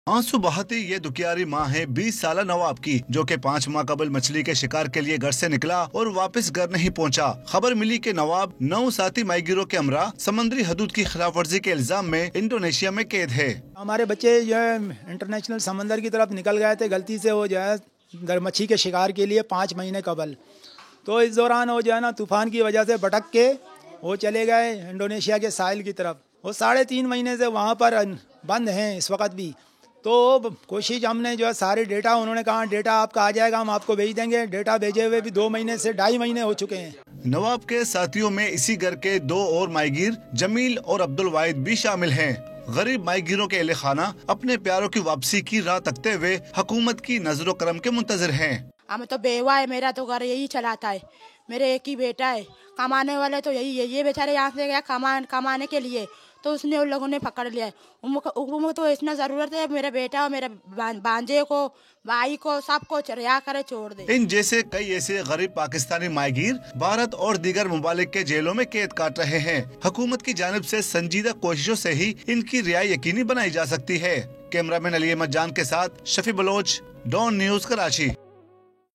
आंसू बहाती ये दुखियारी माँ है 20 साल नवाब की, जो कि 5 माह कबल मछली के शिकार के लिए घर से निकला और वापस घर नहीं पहुँचा। खबर मिली कि नवाब 9 साथी माहीगीरों के हमरा समुद्री हदूद की खिलाफ वर्जी के इल्जाम में इंडोनेशिया में कैद है। हमारे बच्चे जो है इंटरनेशनल समंदर की तरफ निकल गए थे गलती से, वो जो है मच्छी के शिकार के लिए 5 महीने कबल। तो इस दौरान वो जो है ना तूफान की वजह से भटक के वो चले गए इंडोनेशिया के साहिल की तरफ। वो 3.5 महीने से वहाँ पर बंद हैं इस वक्त भी। तो कोशिश हमने जो है सारे डेटा, उन्होंने कहा डेटा आपका आ जाएगा, हम आपको भेज देंगे। डेटा भेजे हुए भी 2 महीने से 2.5 महीने हो चुके हैं। नवाब के साथियों में इसी घर के 2 और माहीगीर जमील और अब्दुल वाहिद भी शामिल हैं। गरीब माहीगीरों के अहले खाना अपने प्यारों की वापसी की राह तकते हुए हुकूमत की नजरो करम के मुंतजर हैं। हमें तो बेवा है, मेरा तो घर यही चलाता है, मेरे एक ही बेटा है, कमाने वाले तो यही है। ये बेचारे यहाँ से गया कमाने के लिए, तो उसने उन लोगों ने पकड़ लिया है। उनको तो इतना ज़रूरत है मेरे बेटा और मेरे भांजे को, भाई को, सबको रिहा करे छोड़ दे। इन जैसे कई ऐसे गरीब पाकिस्तानी माहीगीर भारत और दीगर मुमालिक के जेलों में कैद काट रहे हैं। हुकूमत की जानिब से संजीदा कोशिशों से ही इनकी रिहाई यकीनी बनाई जा सकती है। कैमरामैन अली अहमद जान के साथ शफी बलोच, डॉन न्यूज़, कराची।